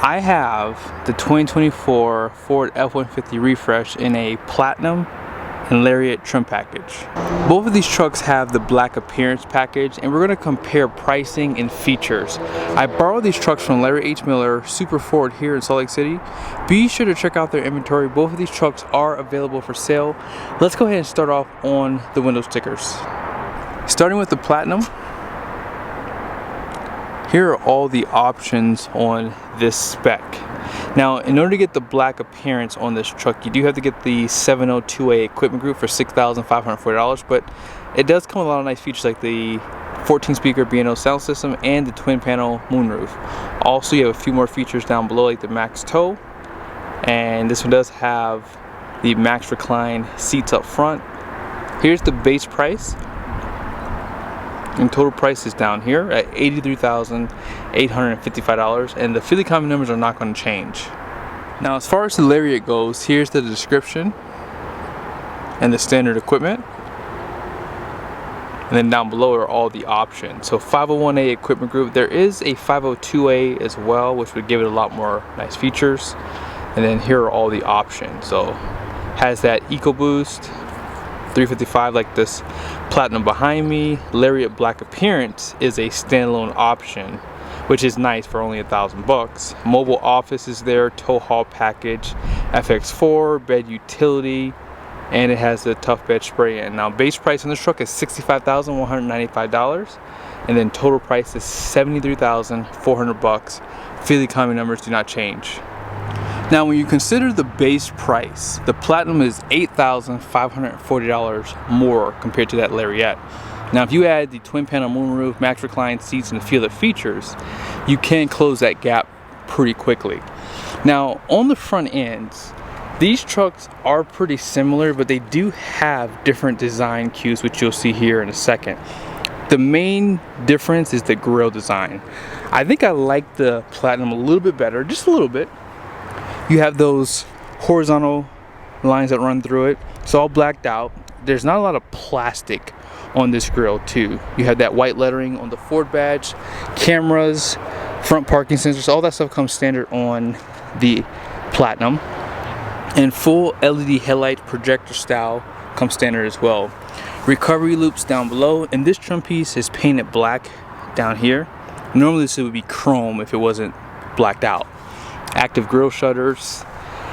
I have the 2024 Ford F-150 Refresh in a Platinum and Lariat trim package. Both of these trucks have the black appearance package, and we're going to compare pricing and features. I borrowed these trucks from Larry H. Miller Super Ford here in Salt Lake City. Be sure to check out their inventory. Both of these trucks are available for sale. Let's go ahead and start off on the window stickers. Starting with the Platinum, here are all the options on this spec. Now, in order to get the black appearance on this truck, you do have to get the 702A equipment group for $6,540, but it does come with a lot of nice features like the 14-speaker B&O sound system and the twin-panel moonroof. Also, you have a few more features down below like the max tow, and this one does have the max recline seats up front. Here's the base price. And total price is down here at $83,855, and the field economy numbers are not going to change. Now, as far as the Lariat goes, here's the description and the standard equipment, and then down below are all the options. So 501A equipment group, there is a 502A as well, which would give it a lot more nice features. And then here are all the options. So has that EcoBoost 355 like this Platinum behind me. Lariat black appearance is a standalone option, which is nice for only $1,000. Mobile office is there, tow haul package, FX4, bed utility, and it has the tough bed spray in. Now, base price on this truck is $65,195, and then total price is $73,400. Field economy numbers do not change. Now, when you consider the base price, the Platinum is $8,540 more compared to that Lariat. Now, if you add the twin panel moonroof, max recline seats, and a few other features, you can close that gap pretty quickly. Now, on the front ends, these trucks are pretty similar, but they do have different design cues, which you'll see here in a second. The main difference is the grille design. I think I like the Platinum a little bit better, just a little bit. You have those horizontal lines that run through it. It's all blacked out. There's not a lot of plastic on this grille too. You have that white lettering on the Ford badge, cameras, front parking sensors, all that stuff comes standard on the Platinum. And full LED headlight projector style comes standard as well. Recovery loops down below, and this trim piece is painted black down here. Normally this would be chrome if it wasn't blacked out. Active grille shutters,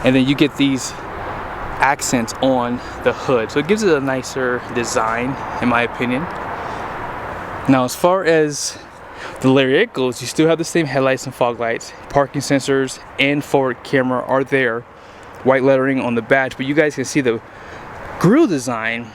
and then you get these accents on the hood, so it gives it a nicer design in my opinion. Now, as far as the Lariat goes, you still have the same headlights and fog lights, parking sensors and forward camera are there, white lettering on the badge, but you guys can see the grille design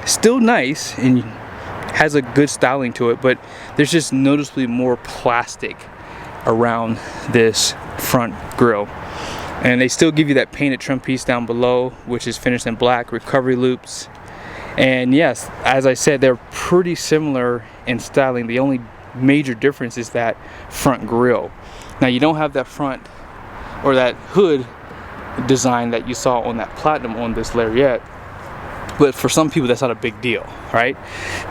still nice and has a good styling to it, but there's just noticeably more plastic around this front grille. And they still give you that painted trim piece down below, which is finished in black, recovery loops. And yes, as I said, they're pretty similar in styling. The only major difference is that front grille. Now, you don't have that front or that hood design that you saw on that Platinum on this Lariat, but for some people that's not a big deal, right?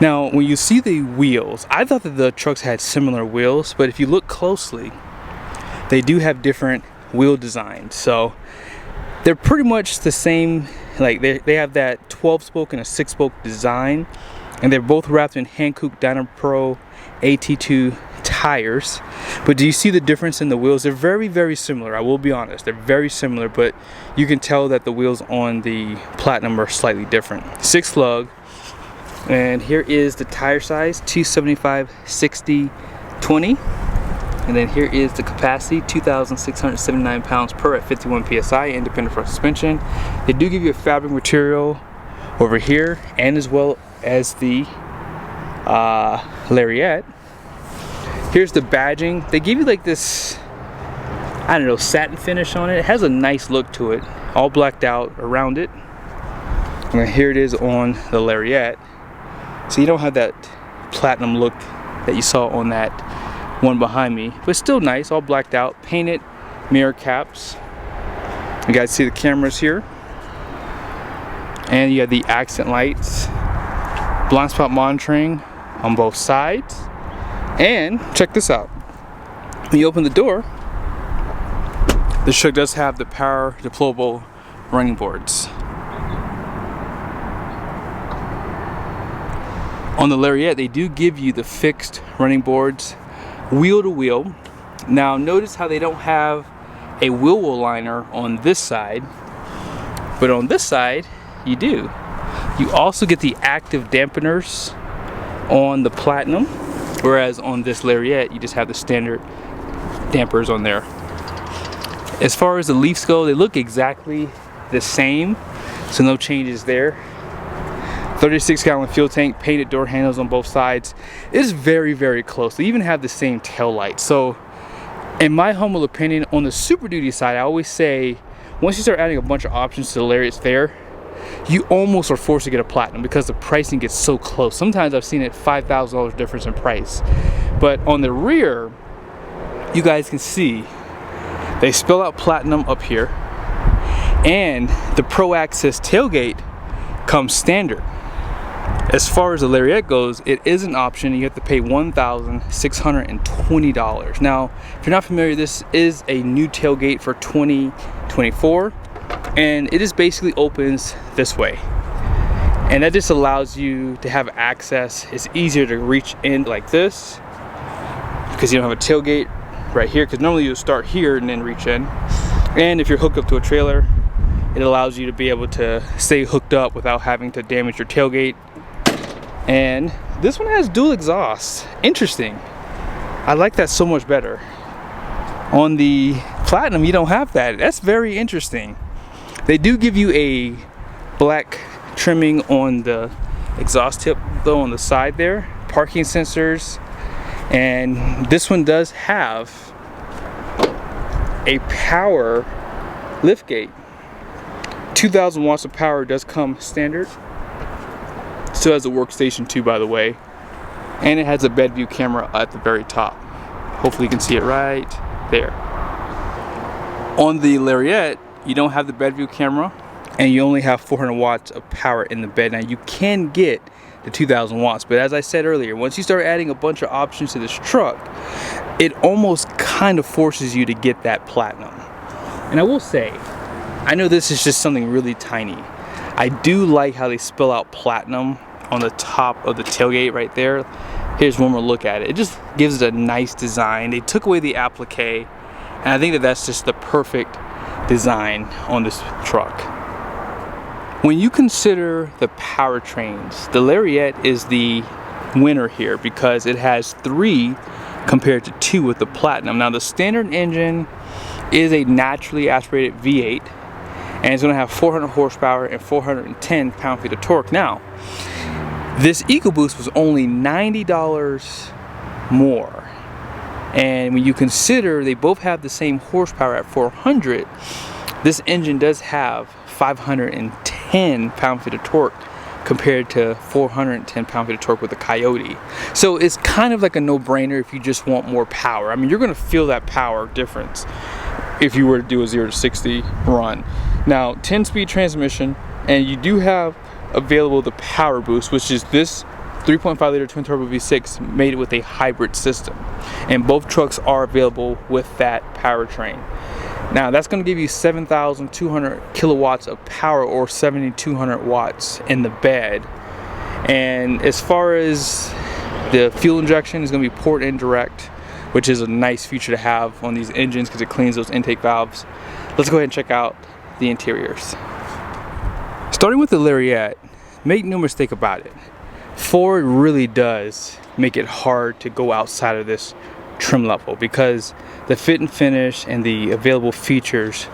Now, when you see the wheels, I thought that the trucks had similar wheels, but if you look closely, they do have different wheel designs. So they're pretty much the same. Like they have that 12-spoke and a 6-spoke design, and they're both wrapped in Hankook Dynapro AT2 tires. But do you see the difference in the wheels? They're very, very similar. I will be honest, they're very similar, but you can tell that the wheels on the Platinum are slightly different. 6 lug, and here is the tire size, 275/60/20, and then here is the capacity, 2,679 pounds per at 51 psi, independent front suspension. They do give you a fabric material over here, and as well as the Lariat. Here's the badging. They give you like this, I don't know, satin finish on it. It has a nice look to it, all blacked out around it. And then here it is on the Lariat. So you don't have that Platinum look that you saw on that one behind me, but still nice, all blacked out, painted mirror caps. You guys see the cameras here, and you have the accent lights, blind spot monitoring on both sides. And check this out, when you open the door, This truck does have the power deployable running boards. On the Lariat, they do give you the fixed running boards, wheel to wheel. Now notice how they don't have a wheel well liner on this side, but on this side, you do. You also get the active dampeners on the Platinum, whereas on this Lariat, you just have the standard dampers on there. As far as the leafs go, they look exactly the same, so no changes there. 36-gallon fuel tank, painted door handles on both sides. It is very, very close. They even have the same tail light. So, in my humble opinion, on the Super Duty side, I always say, once you start adding a bunch of options to the Lariat's fare, you almost are forced to get a Platinum because the pricing gets so close. Sometimes I've seen it $5,000 difference in price. But on the rear, you guys can see they spell out Platinum up here, and the Pro Access tailgate comes standard. As far as the Lariat goes, it is an option. You have to pay $1,620. Now, if you're not familiar, this is a new tailgate for 2024, and it just basically opens this way. And that just allows you to have access. It's easier to reach in like this because you don't have a tailgate right here, because normally you start here and then reach in. And if you're hooked up to a trailer, it allows you to be able to stay hooked up without having to damage your tailgate. And this one has dual exhaust. Interesting. I like that so much better. On the Platinum, you don't have that. That's very interesting. They do give you a black trimming on the exhaust tip though, on the side there. Parking sensors. And this one does have a power liftgate. 2,000 watts of power does come standard. Still has a workstation too, by the way, and it has a bed view camera at the very top. Hopefully you can see it right there. On the Lariat, you don't have the bed view camera, and you only have 400 watts of power in the bed. Now you can get the 2,000 watts, but as I said earlier, once you start adding a bunch of options to this truck, it almost kind of forces you to get that Platinum. And I will say, I know this is just something really tiny. I do like how they spell out Platinum on the top of the tailgate right there. Here's one more look at it. It just gives it a nice design. They took away the applique, and I think that that's just the perfect design on this truck. When you consider the powertrains, the Lariat is the winner here because it has 3 compared to 2 with the Platinum. Now the standard engine is a naturally aspirated V8, and it's going to have 400 horsepower and 410 pound-feet of torque. Now, this EcoBoost was only $90 more. And when you consider they both have the same horsepower at 400, this engine does have 510 pound-feet of torque compared to 410 pound-feet of torque with the Coyote. So it's kind of like a no-brainer if you just want more power. I mean, you're going to feel that power difference if you were to do a 0 to 60 run. Now, 10-speed transmission, and you do have available the Power Boost, which is this 3.5 liter twin turbo V6 made it with a hybrid system, and both trucks are available with that powertrain. Now that's going to give you 7,200 kilowatts of power, or 7,200 watts in the bed. And as far as the fuel injection, is going to be port in direct, which is a nice feature to have on these engines because it cleans those intake valves. Let's go ahead and check out the interiors. Starting with the Lariat, make no mistake about it, Ford really does make it hard to go outside of this trim level because the fit and finish and the available features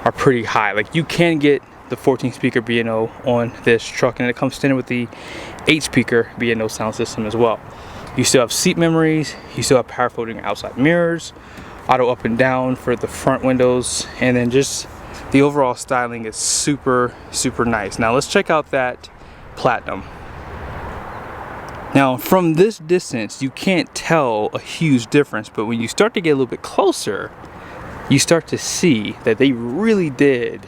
are pretty high. Like, you can get the 14 speaker B&O on this truck, and it comes standard with the 8 speaker B&O sound system as well. You still have seat memories, you still have power folding outside mirrors, auto up and down for the front windows, and then just the overall styling is super nice. Now let's check out that Platinum. Now from this distance you can't tell a huge difference, but when you start to get a little bit closer, you start to see that they really did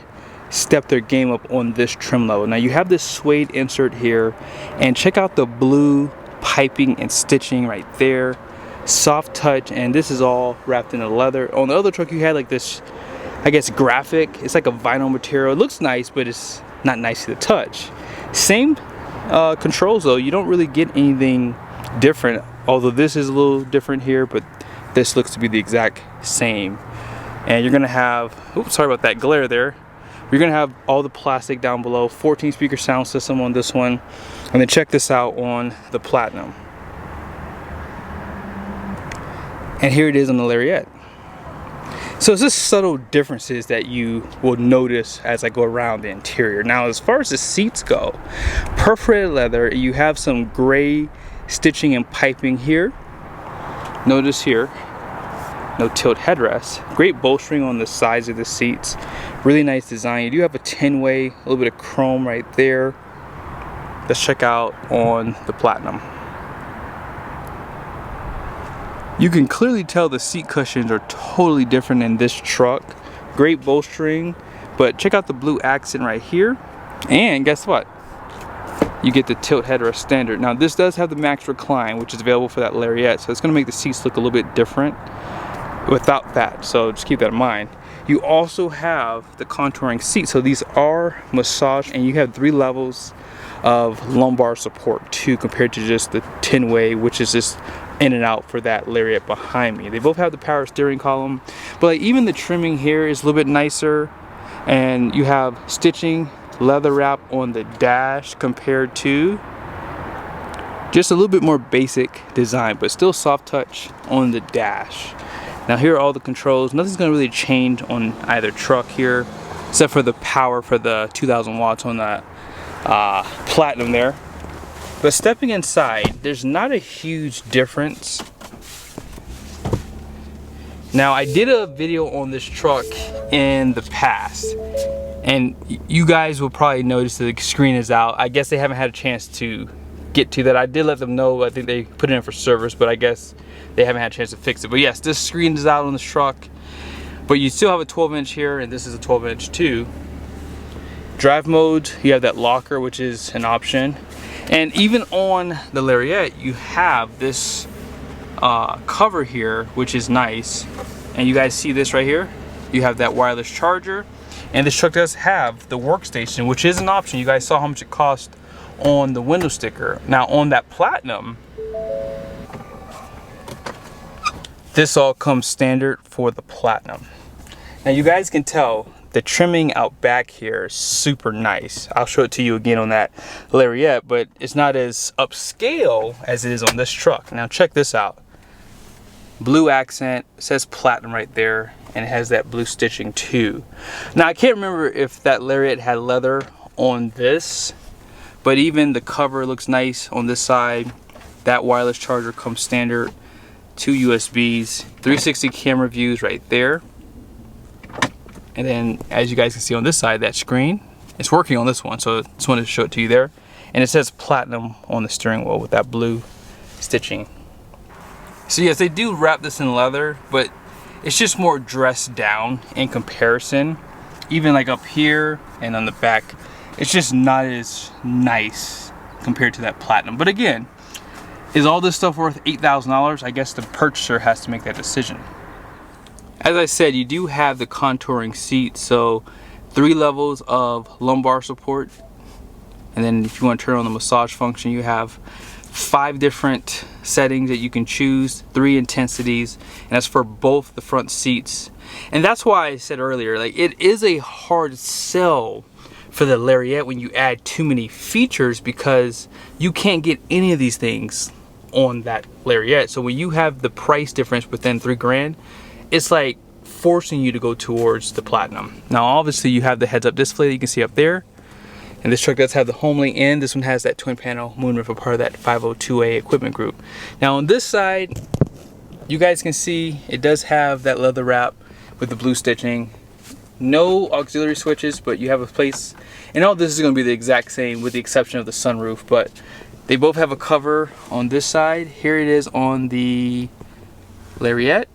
step their game up on this trim level. Now you have this suede insert here, and check out the blue piping and stitching right there. Soft touch, and this is all wrapped in a leather. On the other truck you had like this I guess, graphic. It's like a vinyl material. It looks nice, but it's not nice to the touch. Same controls though. You don't really get anything different, although this is a little different here, but this looks to be the exact same. And you're gonna have, oops, sorry about that glare there. You're gonna have all the plastic down below, 14 speaker sound system on this one. And then check this out on the Platinum. And here it is on the Lariat. So it's just subtle differences that you will notice as I go around the interior. Now, as far as the seats go, perforated leather, you have some gray stitching and piping here. Notice here, no tilt headrest. Great bolstering on the sides of the seats. Really nice design. You do have a 10-way, a little bit of chrome right there. Let's check out on the Platinum. You can clearly tell the seat cushions are totally different in this truck. Great bolstering, but check out the blue accent right here. And guess what? You get the tilt headrest standard. Now this does have the max recline, which is available for that Lariat, so it's gonna make the seats look a little bit different without that, so just keep that in mind. You also have the contouring seat, so these are massaged, and you have 3 levels of lumbar support too, compared to just the 10-way, which is just in and out for that Lariat behind me. They both have the power steering column, but like even the trimming here is a little bit nicer, and you have stitching leather wrap on the dash compared to just a little bit more basic design, but still soft touch on the dash. Now here are all the controls. Nothing's gonna really change on either truck here, except for the power for the 2000 watts on the Platinum there. But stepping inside, there's not a huge difference. Now I did a video on this truck in the past, and you guys will probably notice that the screen is out. I guess they haven't had a chance to get to that. I did let them know. I think they put it in for service, but I guess they haven't had a chance to fix it. But yes, this screen is out on this truck, but you still have a 12-inch here, and this is a 12-inch too. Drive mode, you have that locker, which is an option. And even on the Lariat, you have this cover here, which is nice. And you guys see this right here? You have that wireless charger. And this truck does have the workstation, which is an option. You guys saw how much it cost on the window sticker. Now on that Platinum, this all comes standard for the Platinum. Now you guys can tell the trimming out back here is super nice. I'll show it to you again on that Lariat, but it's not as upscale as it is on this truck. Now check this out. Blue accent, it says Platinum right there, and it has that blue stitching too. Now I can't remember if that Lariat had leather on this, but even the cover looks nice on this side. That wireless charger comes standard, 2 USBs, 360 camera views right there. And then as you guys can see on this side, that screen, it's working on this one, so I just wanted to show it to you there. And it says Platinum on the steering wheel with that blue stitching. So yes, they do wrap this in leather, but it's just more dressed down in comparison. Even like up here and on the back, it's just not as nice compared to that Platinum. But again, is all this stuff worth $8,000? I guess the purchaser has to make that decision. As I said, you do have the contouring seat, so 3 levels of lumbar support. And then if you want to turn on the massage function, you have 5 different settings that you can choose, 3 intensities, and that's for both the front seats. And that's why I said earlier, like, it is a hard sell for the Lariat when you add too many features, because you can't get any of these things on that Lariat. So when you have the price difference within 3 grand, it's like forcing you to go towards the Platinum. Now obviously you have the heads-up display that you can see up there, and this truck does have the HomeLink in. This one has that twin panel moonroof, a part of that 502A equipment group. Now on this side, you guys can see it does have that leather wrap with the blue stitching. No auxiliary switches, but you have a place, and all this is going to be the exact same with the exception of the sunroof, but they both have a cover on this side. Here it is on the Lariat.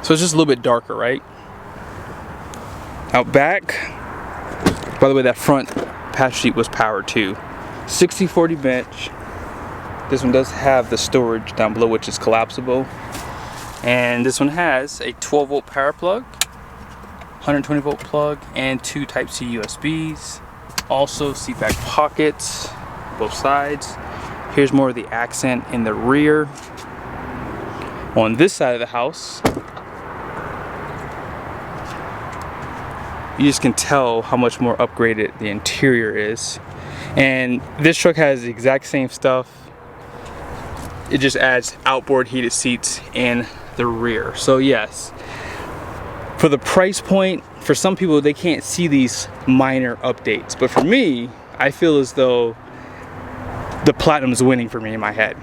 So it's just a little bit darker, right? Out back, by the way, that front passenger seat was powered too. 60/40 bench. This one does have the storage down below, which is collapsible. And this one has a 12-volt power plug, 120-volt plug, and 2 Type-C USBs. Also seat back pockets, both sides. Here's more of the accent in the rear. On this side of the house, you just can tell how much more upgraded the interior is. And this truck has the exact same stuff. It just adds outboard heated seats in the rear. So yes, for the price point, for some people they can't see these minor updates, but for me, I feel as though the Platinum is winning for me in my head.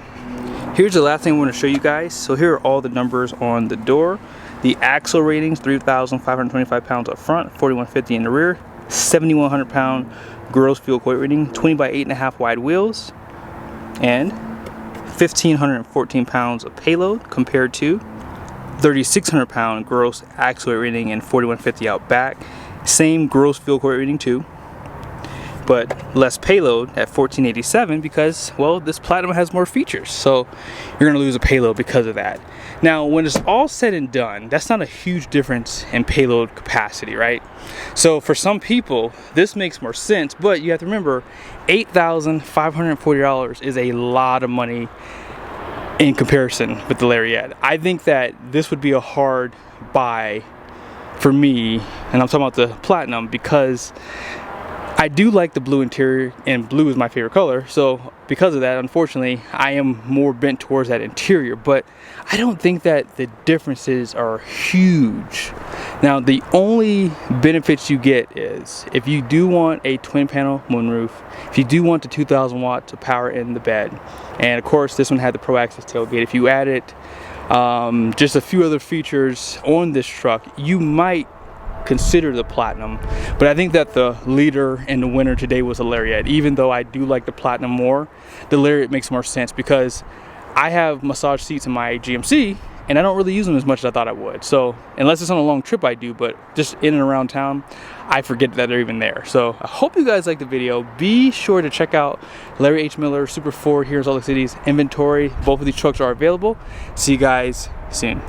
Here's the last thing I want to show you guys. So here are all the numbers on the door. The axle ratings, 3,525 pounds up front, 4,150 in the rear, 7,100 pound gross fuel weight rating, 20 by 8.5 wide wheels, and 1,514 pounds of payload compared to 3,600 pound gross axle weight rating and 4,150 out back. Same gross fuel weight rating too, but less payload at 1,487 because, well, this Platinum has more features. So you're gonna lose a payload because of that. Now, when it's all said and done, that's not a huge difference in payload capacity, right? So for some people, this makes more sense, but you have to remember, $8,540 is a lot of money in comparison with the Lariat. I think that this would be a hard buy for me, and I'm talking about the Platinum, because I do like the blue interior, and blue is my favorite color. So because of that, unfortunately, I am more bent towards that interior, but I don't think that the differences are huge. Now, the only benefits you get is if you do want a twin panel moonroof, if you do want the 2,000 watts of power in the bed, and of course this one had the Pro Access tailgate. If you added just a few other features on this truck, you might consider the Platinum, but I think that the leader and the winner today was the Lariat. Even though I do like the Platinum more, the Lariat makes more sense because I have massage seats in my GMC and I don't really use them as much as I thought I would. So unless it's on a long trip I do, but just in and around town I forget that they're even there. So I hope you guys liked the video. Be sure to check out Larry H. Miller Super Ford here in Salt Lake City's inventory. Both of these trucks are available. See you guys soon.